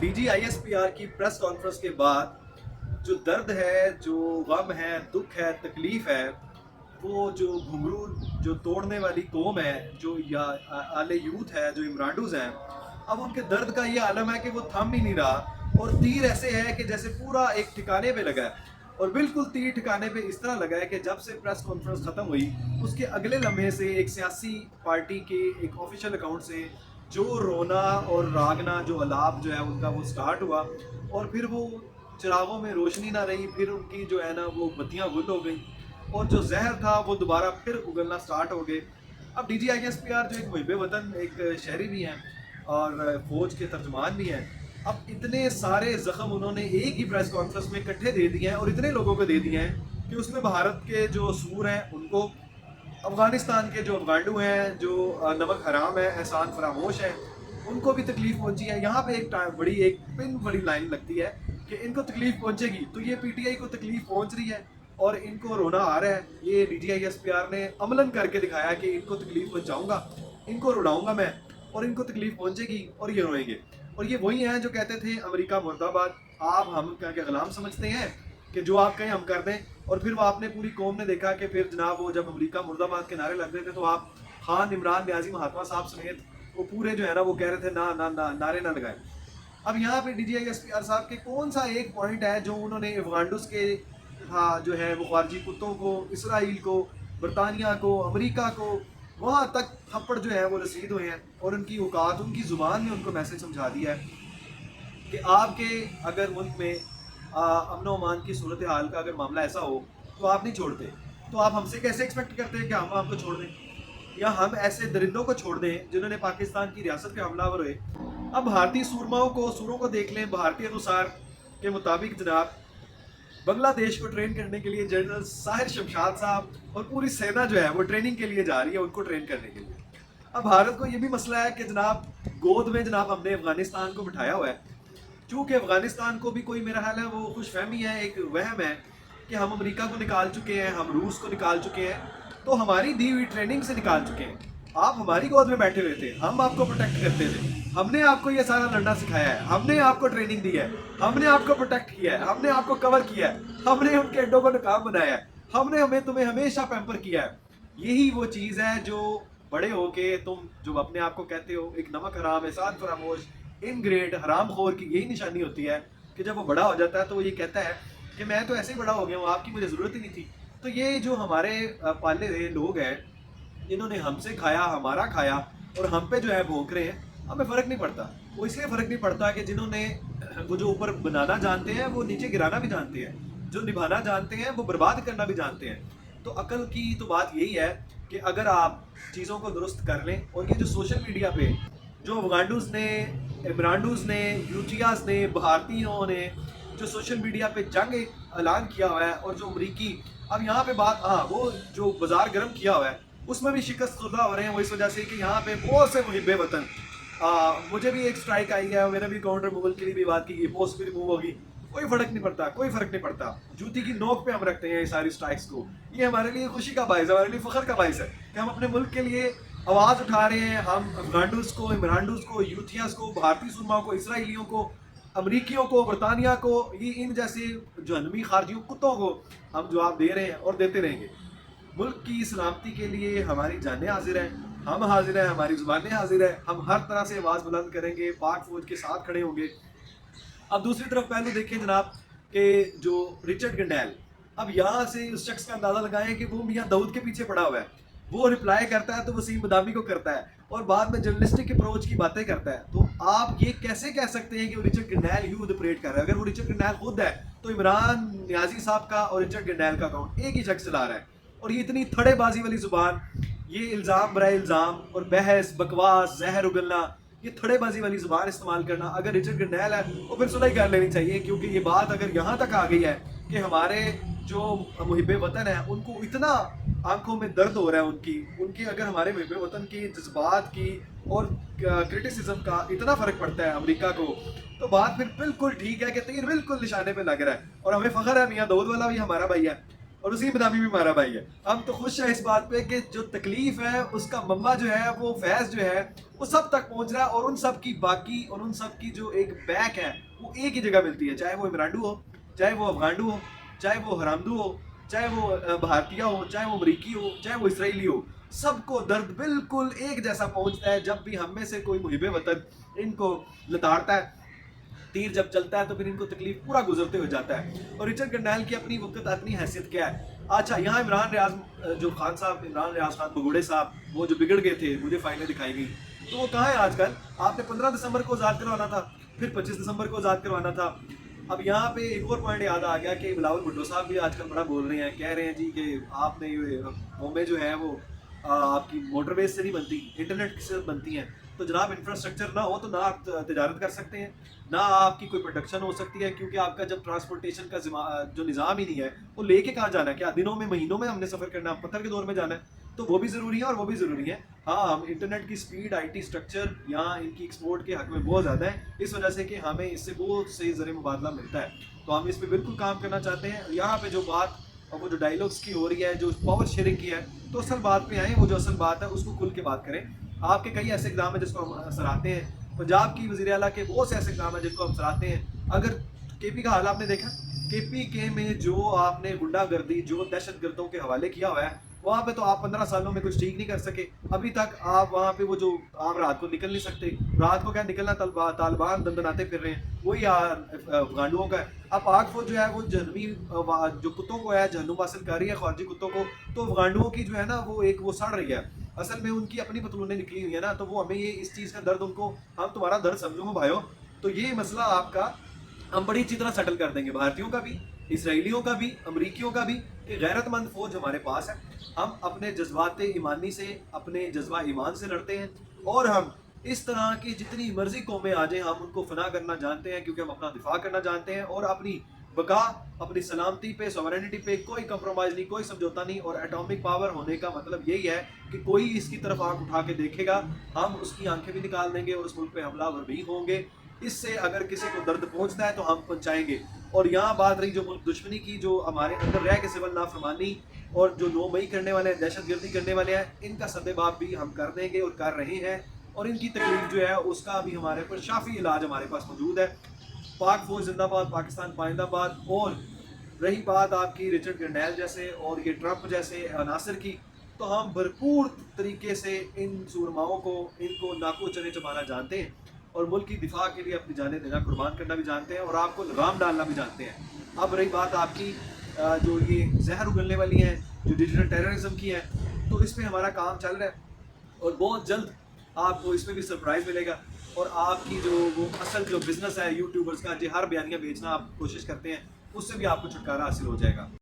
D G I S P R की press conference के बाद जो दर्द है, जो गम है, दुख है, तकलीफ है, वो जो घुंघरू जो तोड़ने वाली कौम है, जो या आले यूथ है, जो इमरानडूज हैं, अब उनके दर्द का ये आलम है कि वो थम ही नहीं रहा। और तीर ऐसे है कि जैसे पूरा एक ठिकाने पे लगा है, और बिल्कुल तीर ठिकाने पे इस तरह लगा है कि जब से प्रेस कॉन्फ्रेंस ख़त्म हुई उसके अगले लम्हे से एक सियासी पार्टी के एक ऑफिशियल अकाउंट से जो रोना और रागना, जो अलाप जो है उनका, वो स्टार्ट हुआ। और फिर वो चिरागों में रोशनी ना रही, फिर उनकी जो है ना वो बत्तियां गुल हो गई, और जो जहर था वो दोबारा फिर उगलना स्टार्ट हो गए। अब D G I S P R जो एक मुहिब वतन एक शहरी भी हैं और फौज के तर्जमान भी हैं, अब इतने सारे ज़ख्म उन्होंने एक ही प्रेस कॉन्फ्रेंस में इकट्ठे दे दिए हैं और इतने लोगों को दे दिए हैं कि उसमें भारत के जो सूर हैं उनको, अफ़गानिस्तान के जो अफगांडू हैं, जो नमक हराम है, एहसान फरामोश हैं, उनको भी तकलीफ़ पहुंची है। यहाँ पे एक बड़ी एक पिन बड़ी लाइन लगती है कि इनको तकलीफ़ पहुंचेगी तो ये पी टी आई को तकलीफ़ पहुंच रही है और इनको रोना आ रहा है। ये D G I S P R ने अमलन करके दिखाया कि इनको तकलीफ़ पहुँचाऊँगा, इनको रुलाऊँगा मैं, और इनको तकलीफ़ पहुँचेगी और ये रोएंगे। और ये वही हैं जो कहते थे अमेरिका मुर्दाबाद, आप हम क्या क्या गुलाम समझते हैं कि जो आप कहें हम कर दें। और फिर वो आपने पूरी कौम ने देखा कि फिर जनाब वो जब अमेरिका मुर्दाबाद के नारे लग रहे थे तो आप खान, इमरान, न्याजी, महात्मा साहब समेत वो पूरे जो है ना वो कह रहे थे ना ना ना नारे ना लगाए। अब यहाँ पे D G I S P R साहब के कौन सा एक पॉइंट है जो उन्होंने अफगांडुस के जो है वो खारजी कुत्तों को, इसराइल को, बरतानिया को, अमेरिका को, वहाँ तक थप्पड़ जो है वो रसीद हुए हैं और उनकी औकात, उनकी ज़ुबान ने उनको मैसेज समझा दिया है कि आपके अगर मुल्क में अमन अमान की सूरत हाल का अगर मामला ऐसा हो तो आप नहीं छोड़ते, तो आप हमसे कैसे एक्सपेक्ट करते हैं कि हम आपको छोड़ दें, या हम ऐसे दरिंदों को छोड़ दें जिन्होंने पाकिस्तान की रियासत पे हमलावर हुए। अब भारतीय सूरों को देख लें। भारतीय अनुसार के मुताबिक जनाब बांग्लादेश को ट्रेन करने के लिए जनरल साहिर शमशाद साहब और पूरी सेना जो है वो ट्रेनिंग के लिए जा रही है उनको ट्रेन करने के लिए। अब भारत को ये भी मसला है कि जनाब गोद में जनाब हमने अफगानिस्तान को बिठाया हुआ है, चूँकि अफगानिस्तान को भी कोई मेरा ख्याल है वो खुश फहमी है, एक वहम है कि हम अमेरिका को निकाल चुके हैं, हम रूस को निकाल चुके हैं, तो हमारी दी हुई ट्रेनिंग से निकाल चुके हैं। आप हमारी गोद में बैठे हुए थे, हम आपको प्रोटेक्ट करते थे, हमने आपको ये सारा लड़ना सिखाया है, हमने आपको ट्रेनिंग दी है, हमने आपको प्रोटेक्ट किया है, हमने आपको कवर किया है, हमने उनके अड्डों को नाकाम बनाया है, हमने हमें तुम्हें हमेशा पैम्पर किया है। यही वो चीज़ है जो बड़े हो के तुम जो अपने आप को कहते हो एक नमक हराम, एहसान फरामोश, इनग्रेट, हराम खोर की यही निशानी होती है कि जब वो बड़ा हो जाता है तो वो ये कहता है कि मैं तो ऐसे ही बड़ा हो गया हूँ, आपकी मुझे ज़रूरत ही नहीं थी। तो ये जो हमारे पाले हुए लोग हैं, इन्होंने हमसे खाया, हमारा खाया, और हम पे जो है भोंक रहे हैं, हमें फ़र्क नहीं पड़ता। वो इसलिए फ़र्क नहीं पड़ता कि जिन्होंने वो जो ऊपर बनाना जानते हैं वो नीचे गिराना भी जानते हैं, जो निभाना जानते हैं वो बर्बाद करना भी जानते हैं। तो अकल की तो बात यही है कि अगर आप चीज़ों को दुरुस्त कर लें, और ये जो सोशल मीडिया पे जो अफगांडूज ने, इमरानडूज ने, यूथियाज ने, भारतीयों ने जो सोशल मीडिया पे जंग ऐलान किया हुआ है, और जो अमरीकी अब यहाँ पे बात, हाँ, वो जो बाजार गर्म किया हुआ है उसमें भी शिकस्त खुदा हो रहे हैं। वो इस वजह से कि यहाँ पे बहुत से मुहिब वतन, मुझे भी एक स्ट्राइक आई है, मेरा भी अकाउंट रिमूवल के लिए भी बात की, पोस्ट भी रिमूव होगी, कोई फ़र्क नहीं पड़ता, कोई फ़र्क नहीं पड़ता। जूती की नोक पे हम रखते हैं ये सारी स्ट्राइक्स को। ये हमारे लिए खुशी का बायस है, हमारे लिए फ़ख्र का बायस है कि हम अपने मुल्क के लिए आवाज़ उठा रहे हैं। हम अफगांडूस को, इमरानडूस को, यूथियास को, भारतीय सुरमाओं को, इसराइलियों को, अमरीकियों को, बरतानिया को, ये इन जैसे जहनवी खारजियों कुत्तों को हम जवाब दे रहे हैं और देते रहेंगे। मुल्क की सलामती के लिए हमारी जानें हाजिर हैं, हम हाजिर हैं, हमारी ज़ुबानें हाजिर हैं, हम हर तरह से आवाज़ बुलंद करेंगे, पाक फौज के साथ खड़े होंगे। अब दूसरी तरफ पहलू देखें जनाब कि जो रिचर्ड गंडेल, अब यहाँ से उस शख्स का अंदाज़ा लगाएं कि वो मियाँ दाऊद के पीछे पड़ा हुआ है। वो रिप्लाई करता है तो वसीम बदामी को करता है और बाद में जर्नलिस्टिक अप्रोच की बातें करता है। तो आप ये कैसे कह सकते हैं कि वो रिचर्ड गंडेल ही ऑपरेट कर रहा है? अगर वो रिचर्ड गंडेल खुद है तो इमरान न्याजी साहब का और रिचर्ड गंडेल का अकाउंट एक ही शख्स चला रहा है। और ये इतनी थड़ेबाजी वाली ज़ुबान, ये इल्ज़ाम बराए इल्ज़ाम और बहस, बकवास, जहर उगलना, ये थड़ेबाजी वाली ज़ुबान इस्तेमाल करना, अगर रिचर्ड गंडेल है तो फिर सुलह कर लेनी चाहिए। क्योंकि ये बात अगर यहाँ तक आ गई है कि हमारे जो मुहिब वतन है उनको इतना आंखों में दर्द हो रहा है, उनकी अगर हमारे मुहिब वतन की जज्बात की और क्रिटिसिज्म का इतना फ़र्क पड़ता है अमेरिका को, तो बात फिर बिल्कुल ठीक है कि तीर बिल्कुल निशाने पे लग रहा है। और हमें फ़ख्र है मियाँ दाऊद वाला भी हमारा भाई है, اور اسی بدنامی بھی ہمارا بھائی ہے. ہم تو خوش ہیں اس بات پہ کہ جو تکلیف ہے اس کا منبع جو ہے وہ فیض جو ہے وہ سب تک پہنچ رہا ہے, اور ان سب کی باقی اور ان سب کی جو ایک بیک ہے وہ ایک ہی جگہ ملتی ہے, چاہے وہ عمرانڈو ہو, چاہے وہ افغانڈو ہو, چاہے وہ حرامدو ہو, چاہے وہ بھارتیہ ہو, چاہے وہ امریکی ہو, چاہے وہ اسرائیلی ہو. سب کو درد بالکل ایک جیسا پہنچتا ہے جب بھی ہم میں سے کوئی محب وطن ان کو لتاڑتا ہے. تیر جب چلتا ہے تو پھر ان کو تکلیف پورا گزرتے ہو جاتا ہے. اور رچرڈ کرنیل کی اپنی وقت اپنی حیثیت کیا ہے. اچھا, یہاں عمران ریاض جو خان صاحب, عمران ریاض خان بگوڑے صاحب, وہ جو بگڑ گئے تھے, مجھے فائلیں دکھائی گئی, تو وہ کہاں ہے آج کل؟ آپ نے 15 دسمبر کو آزاد کروانا تھا, پھر 25 دسمبر کو آزاد کروانا تھا. اب یہاں پہ ایک اور پوائنٹ یاد آ گیا کہ بلاول بھٹو صاحب بھی آج کل بڑا بول رہے ہیں, کہہ رہے ہیں جی کہ آپ نے بومبے جو ہے وہ آپ کی موٹر ویز سے نہیں بنتی, انٹرنیٹ سے بنتی ہیں. تو جناب انفراسٹرکچر نہ ہو تو نہ آپ تجارت کر سکتے ہیں, نہ آپ کی کوئی پروڈکشن ہو سکتی ہے, کیونکہ آپ کا جب ٹرانسپورٹیشن کا جو نظام ہی نہیں ہے, وہ لے کے کہاں جانا ہے؟ کیا دنوں میں مہینوں میں ہم نے سفر کرنا ہے, پتھر کے دور میں جانا ہے؟ تو وہ بھی ضروری ہے اور وہ بھی ضروری ہے. ہاں, ہم انٹرنیٹ کی سپیڈ, آئی ٹی اسٹرکچر یہاں ان کی ایکسپورٹ کے حق میں بہت زیادہ ہے, اس وجہ سے کہ ہمیں اس سے بہت سے زر مبادلہ ملتا ہے. تو ہم اس پہ بالکل کام کرنا چاہتے ہیں. یہاں پہ جو بات اور وہ جو ڈائیلاگس کی ہو رہی ہے, جو پاور شیئرنگ کی ہے, تو اصل بات پہ آئیں, وہ جو اصل بات ہے اس کو کھل کے بات کریں. آپ کے کئی ایسے اقدام ہیں جس کو ہم سراہتے ہیں, پنجاب کی وزیر اعلیٰ کے بہت سے ایسے اقدام ہیں جن کو ہم سراہتے ہیں. اگر کے پی کا حال آپ نے دیکھا, کے پی کے میں جو آپ نے گنڈا گردی, جو دہشت گردوں کے حوالے کیا ہوا ہے, وہاں پہ تو آپ 15 سالوں میں کچھ ٹھیک نہیں کر سکے. ابھی تک آپ وہاں پہ وہ جو آپ رات کو نکل نہیں سکتے, رات کو کیا نکلنا, طالبان دندناتے پھر رہے ہیں, وہی افغانوں کا ہے. اب پاک فوج جو ہے وہ جہنمی جو کتوں کو ہے جہنم حاصل کر رہی ہے, خارجی کتوں کو, تو افغانوں کی جو ہے نا وہ ایک وہ سڑ رہی ہے. اصل میں ان کی اپنی پتلونیں نکلی ہوئی ہیں نا, تو وہ ہمیں یہ اس چیز کا درد, ان کو ہم تمہارا درد سمجھو بھائیو. تو یہ مسئلہ آپ کا ہم بڑی اچھی طرح سیٹل کر دیں گے, بھارتیوں کا بھی, اسرائیلیوں کا بھی, امریکیوں کا بھی, کہ غیرت مند فوج ہمارے پاس ہے. ہم اپنے جذبات ایمانی سے, اپنے جذبہ ایمان سے لڑتے ہیں, اور ہم اس طرح کی جتنی مرضی قومیں آ جائیں ہم ان کو فنا کرنا جانتے ہیں, کیونکہ ہم اپنا دفاع کرنا جانتے ہیں, اور اپنی بقا, اپنی سلامتی پہ, سوورنٹی پہ کوئی کمپرومائز نہیں, کوئی سمجھوتا نہیں. اور ایٹامک پاور ہونے کا مطلب یہی ہے کہ کوئی اس کی طرف آنکھ اٹھا کے دیکھے گا, ہم اس کی آنکھیں بھی نکال دیں گے, اور اس ملک پہ حملہ ور بھی ہوں گے. اس سے اگر کسی کو درد پہنچتا ہے تو ہم پہنچائیں گے. اور یہاں بات رہی جو ملک دشمنی کی, جو ہمارے اندر رہ کے سول نافرمانی اور جو 9 مئی کرنے والے ہیں, دہشت گردی کرنے والے ہیں, ان کا سدباب بھی ہم کر دیں گے اور کر رہے ہیں. اور ان کی تکلیف جو ہے اس کا بھی ہمارے پر شافی علاج ہمارے پاس موجود ہے. پاک فوج زندہ باد, پاکستان پائندہ باد. اور رہی بات آپ کی رچرڈ کرنیل جیسے اور یہ ٹرمپ جیسے عناصر کی, تو ہم بھرپور طریقے سے ان سورماؤں کو, ان کو ناکو چنے چبانا جانتے ہیں, اور ملک کی دفاع کے لیے اپنی جانیں دینا, قربان کرنا بھی جانتے ہیں, اور آپ کو لگام ڈالنا بھی جانتے ہیں. اب رہی بات آپ کی جو یہ زہر اگلنے والی ہیں, جو ڈیجیٹل ٹیررزم کی ہے, تو اس پہ ہمارا کام چل رہا ہے, اور بہت جلد آپ کو اس میں بھی سرپرائز ملے گا. اور آپ کی جو وہ اصل جو بزنس ہے یوٹیوبرز کا, جو ہر بیانیہ بیچنا آپ کوشش کرتے ہیں, اس سے بھی آپ کو چھٹکارا حاصل ہو جائے گا.